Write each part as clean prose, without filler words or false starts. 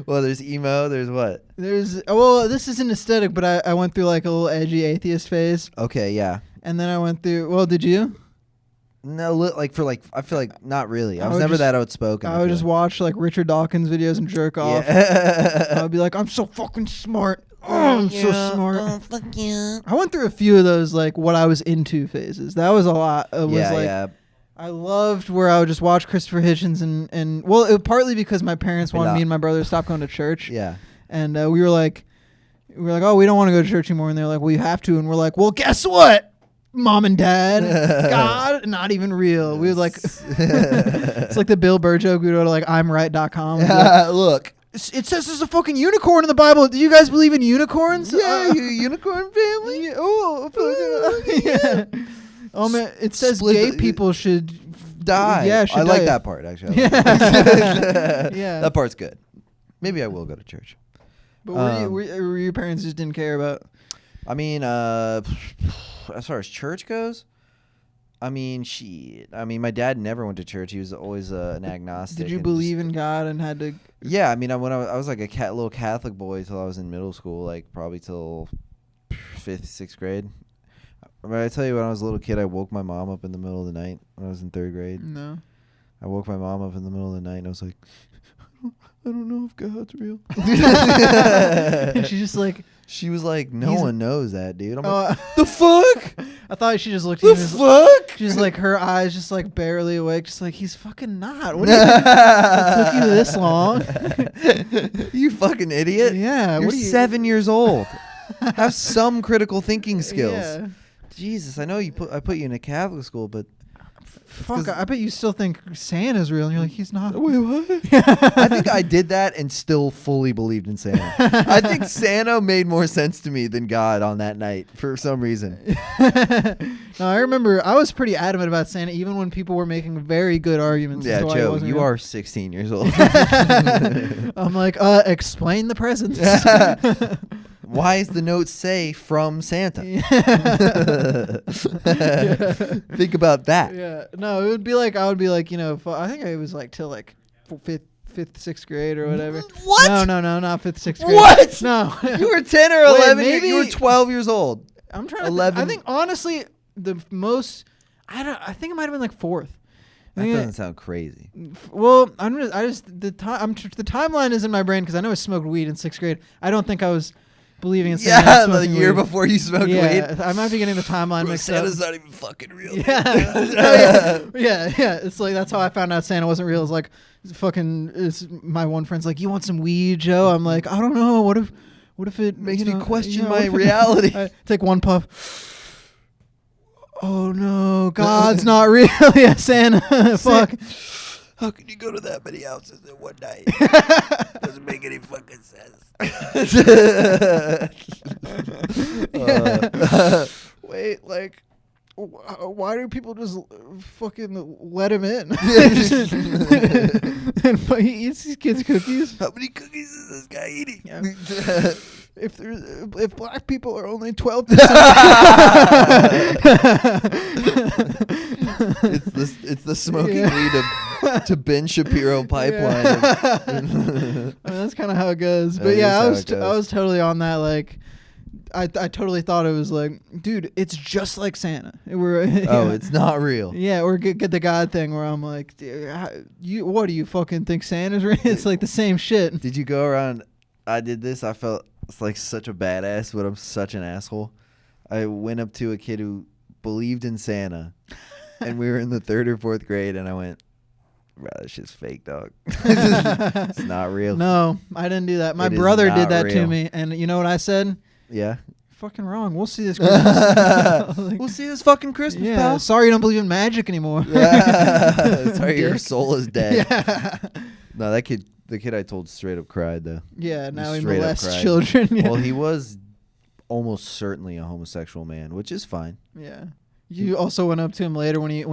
Well, there's emo. There's what? This isn't aesthetic, but I went through like a little edgy atheist phase. Okay, yeah. And then I went through. Did you? No, I feel like not really. I was would never just- that outspoken. I would just watch like Richard Dawkins videos and jerk off. Yeah. I'd be like, I'm so fucking smart. Oh, I'm so smart. Oh, fuck yeah. I went through a few of those like what I was into phases. That was a lot. It was yeah. I loved where I would just watch Christopher Hitchens partly because my parents wanted me and my brother to stop going to church. Yeah. And we were like, oh, we don't want to go to church anymore. And they're like, well, you have to. And we're like, well, guess what? Mom and Dad, God, not even real. We would like, it's like the Bill Burr joke. We would go to like imright.com. Like, look. It says there's a fucking unicorn in the Bible. Do you guys believe in unicorns? Yeah, you unicorn family. Yeah, yeah. Oh man, it says gay people should die. Yeah, should I like die. that part actually. Yeah. That part's good. Maybe I will go to church. But were your parents just didn't care about? I mean, as far as church goes, I mean, my dad never went to church. He was always an agnostic. Did you believe in God and had to? Yeah, I mean, when I was like a little Catholic boy till I was in middle school, like probably till 5th, 6th grade. But I tell you, when I was a little kid, I woke my mom up in the middle of the night when I was in 3rd grade. No. I woke my mom up in the middle of the night and I was like, I don't know if God's real. And she's just like, she was like, no one knows that, dude. I'm like, the fuck? I thought she just looked The at you. fuck? She's like, her eyes just like barely awake, just like, he's fucking not. What do you think? It took you this long? You fucking idiot. Yeah. You're 7 years old. Have some critical thinking skills. Yeah. Jesus, I know I put you in a Catholic school, but fuck, I bet you still think Santa's real. And you're like, he's not. Wait, what? I think I did that and still fully believed in Santa. I think Santa made more sense to me than God on that night for some reason. No, I remember I was pretty adamant about Santa, even when people were making very good arguments. Yeah, as to why Joe, it wasn't you real. are 16 years old. I'm like, explain the presents. Why does the note say from Santa? Think about that. Yeah. No, it would be like, I would be like, I think it was like till like 5th, 6th grade or whatever. What? No, not 5th, 6th grade. What? No. You were 10 or 11. maybe You were 12 years old. I'm trying to 11. I think honestly, the most, I think it might have been like 4th. That doesn't sound crazy. Well, the timeline is in my brain because I know I smoked weed in 6th grade. I don't think I was believing in Santa. Yeah, the year before you smoked weed. I might be getting the timeline mixed up. Santa's not even fucking real. Yeah. Yeah. It's like, that's how I found out Santa wasn't real. It's like, my one friend's like, you want some weed, Joe? I'm like, I don't know. What if it Makes me question what my if reality. I take one puff. Oh no, God's not real. Yeah, Santa. Fuck. How can you go to that many houses in one night? Doesn't make any fucking sense. Wait, like, why do people just fucking let him in? And he eats these kids' cookies. How many cookies is this guy eating? Yeah. If black people are only 12%, it's the smoking weed to Ben Shapiro pipeline. Yeah. I mean, that's kind of how it goes. But yeah, I was totally on that. Like, I totally thought it was like, dude, it's just like Santa. It's not real. Yeah, or get the God thing where I'm like, what do you fucking think Santa's real? It's like the same shit. Did you go around? I did this. I felt like such a badass, but I'm such an asshole. I went up to a kid who believed in Santa, and we were in the 3rd or 4th grade, and I went, bro, this shit's fake, dog. It's not real. No, I didn't do that. My It is brother not did that to real. me, and you know what I said? Yeah. Fucking wrong. We'll see this Christmas. Like, We'll see this fucking Christmas, yeah, pal. sorry you don't believe in magic anymore. Sorry, your Dick. soul is dead. Yeah. No, the kid I told straight up cried, though. Yeah, now he straight up molests cried. children. Yeah. Well, he was almost certainly a homosexual man, which is fine. Yeah. You also went up to him later when he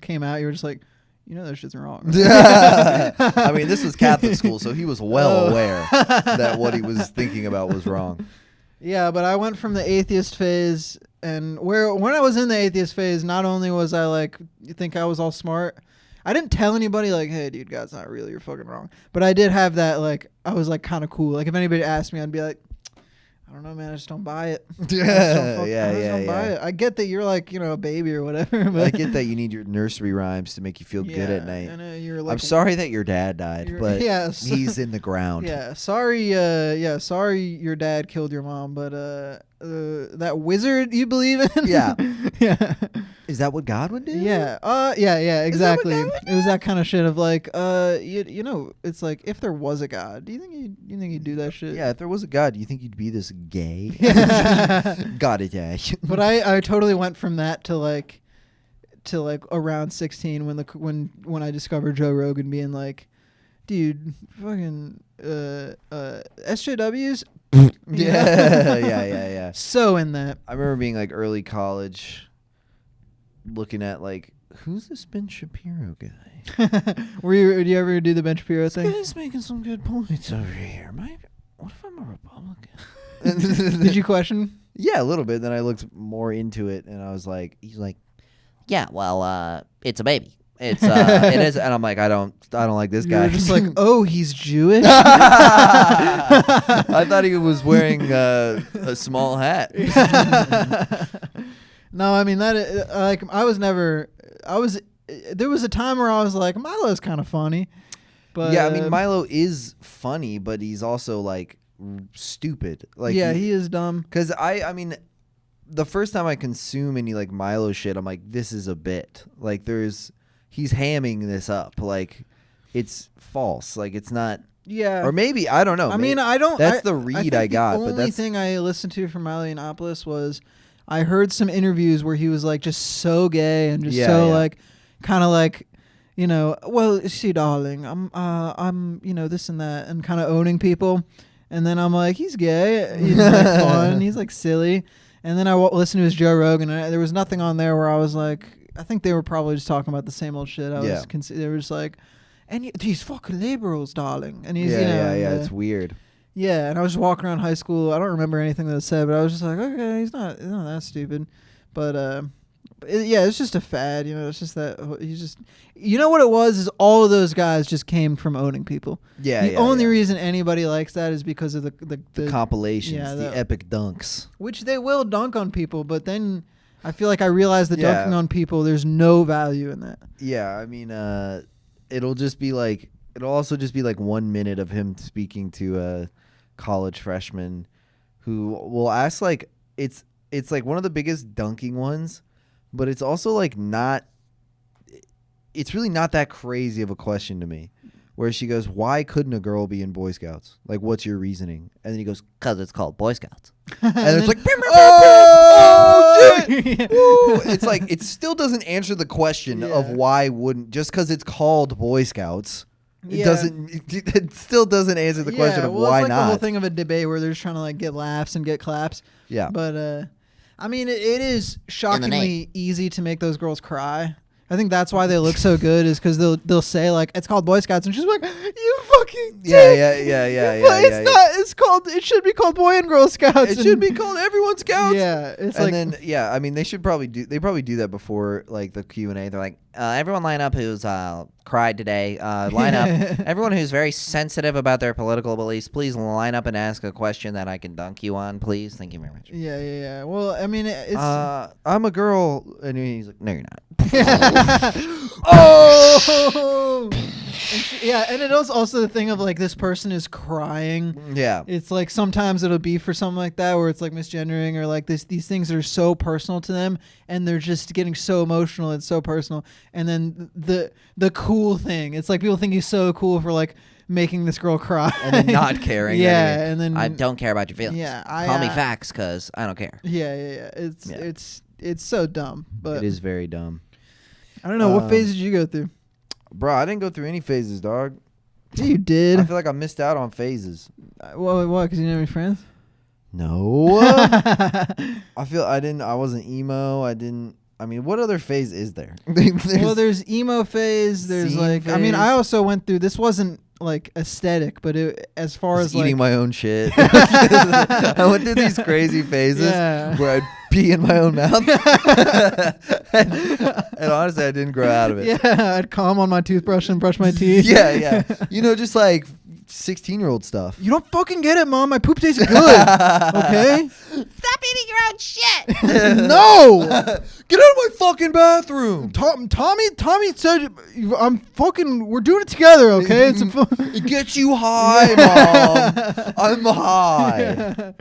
came out. You were just like, that shit's wrong. I mean, this was Catholic school, so he was well aware that what he was thinking about was wrong. Yeah, but I went from the atheist phase, and when I was in the atheist phase, not only was I like, you think I was all smart, I didn't tell anybody like, hey, dude, God's not real. You're fucking wrong. But I did have that, like, I was like kind of cool. Like if anybody asked me, I'd be like, I don't know, man. I just don't buy it. I just don't buy it. I get that you're like, a baby or whatever. But I get that you need your nursery rhymes to make you feel good at night. I know you're like, I'm sorry that your dad died, but he's in the ground. Yeah, sorry. Sorry your dad killed your mom, but that wizard you believe in. Yeah. Yeah. Is that what God would do? Yeah. Yeah. Exactly. Is that what God would It was that kind of shit of like, it's like if there was a God, do you think he'd do that shit? Yeah. If there was a God, do you think you'd be this gay? God it, yeah. But I totally went from that to like around 16 when I discovered Joe Rogan being like, dude, fucking SJWs. Yeah. So in that. I remember being like early college, looking at like, who's this Ben Shapiro guy? Did you ever do the Ben Shapiro thing? He's making some good points over here. What if I'm a Republican? Did you question? Yeah, a little bit. Then I looked more into it, and I was like, he's like, yeah, well, it's a baby. It is, and I'm like, I don't like this guy. You're just like, oh, he's Jewish. I thought he was wearing a small hat. No, I mean that. Like, there was a time where I was like, Milo's kind of funny, but Yeah, I mean Milo is funny, but he's also like stupid. Like, yeah, he is dumb. Because I mean, the first time I consume any like Milo shit, I'm like, this is a bit. Like, he's hamming this up. Like, it's false. Like, it's not. Yeah. Or maybe, I don't know. I mean, I don't. That's the read I got. The but only that's thing I listened to from Milo Yiannopoulos was I heard some interviews where he was like just so gay and just like kind of like, well, see, darling, I'm this and that, and kind of owning people. And then I'm like, he's gay. He's like fun. He's like silly. And then I listened to his Joe Rogan, and there was nothing on there where I was like, I think they were probably just talking about the same old shit. They were just like, and these fucking liberals, darling. And he's, it's weird. Yeah, and I was just walking around high school. I don't remember anything that was said, but I was just like, okay, he's not that stupid. But it's just a fad, It's just that he's just, what it was is all of those guys just came from owning people. Yeah, the only reason anybody likes that is because of the compilations, the epic dunks, which they will dunk on people, but then I feel like I realized that dunking on people, there's no value in that. Yeah, I mean, it'll also just be like 1 minute of him speaking to a college freshman who will ask like, it's like one of the biggest dunking ones, but it's also like it's really not that crazy of a question to me. Where she goes, why couldn't a girl be in Boy Scouts? Like, what's your reasoning? And then he goes, because it's called Boy Scouts. And it's like, oh, shit! It's like, it still doesn't answer the question of why wouldn't, just because it's called Boy Scouts, it still doesn't answer the question of why it's like not. The whole thing of a debate where they're just trying to like get laughs and get claps. Yeah. But, I mean, it is shockingly easy to make those girls cry. I think that's why they look so good, is because they'll say like, it's called Boy Scouts, and she's like, you fucking dick. It should be called Boy and Girl Scouts. It should be called Everyone Scouts. Yeah, it's and then I mean, they probably do that before like the Q&A. They're like, everyone line up who's cried today. Line up. Everyone who's very sensitive about their political beliefs, please line up and ask a question that I can dunk you on, please. Thank you very much. Yeah. Well, I mean, it's. I'm a girl, and he's like, no, you're not. Oh. And it is also the thing of like, this person is crying. Yeah. It's like sometimes it'll be for something like that where it's like misgendering or like these things that are so personal to them, and they're just getting so emotional. It's so personal. And then the cool thing, it's like people think he's so cool for like making this girl cry and then not caring. And then I don't care about your feelings. Yeah, call me facts because I don't care. Yeah. It's so dumb, but it is very dumb. I don't know, what phase did you go through? Bro, I didn't go through any phases, dog. Yeah, you did. I feel like I missed out on phases. What? Because you didn't have any friends? No. I wasn't emo. I mean, what other phase is there? There's emo phase. There's like, phase. I mean, I also went through, this wasn't like aesthetic, but as far as eating like my own shit. I went through these crazy phases where I'd pee in my own mouth. and honestly, I didn't grow out of it. Yeah, I'd calm on my toothbrush and brush my teeth. Yeah. Just like 16-year-old stuff. You don't fucking get it, Mom. My poop tastes good. Okay? Stop eating your own shit. No! Get out of my fucking bathroom. Tommy said, we're doing it together, okay? It gets you high, Mom. I'm high.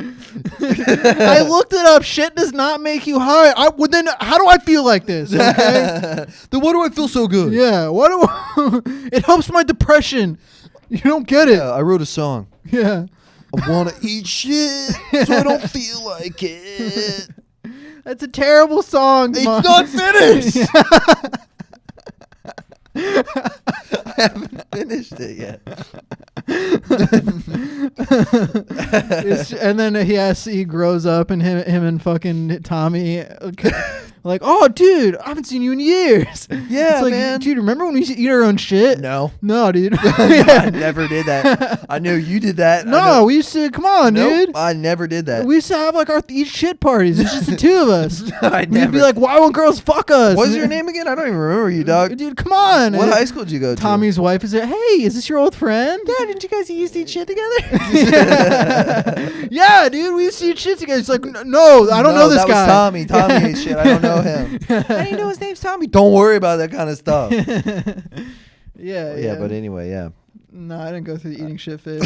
I looked it up. Shit does not make you high. Then how do I feel like this, okay? Then why do I feel so good? Yeah, it helps my depression. You don't get it. Yeah, I wrote a song. Yeah. I want to eat shit so I don't feel like it. That's a terrible song. It's Mom. not finished. I haven't finished it yet. And then he grows up, and him and fucking Tommy, like, oh, dude, I haven't seen you in years. Yeah, it's like, man. Dude, remember when we used to eat our own shit? No, dude. I never did that. I knew you did that. No, we used to. Come on, nope, dude. I never did that. We used to have like our eat shit parties. It's just the two of us. I We'd never. be like, why won't girls fuck us? What's your name again? I don't even remember you, dog. Dude, come on. What high school did you go to? Tommy's wife is like, hey, is this your old friend? Yeah, didn't you guys used to eat shit together? Yeah, dude, we used to eat shit together. It's like, no, I don't know this guy. That was Tommy. Tommy ate shit. I don't know him. How do you know his name's Tommy? Don't worry about that kind of stuff. Yeah, Yeah, but anyway, yeah. No, I didn't go through the eating shit phase.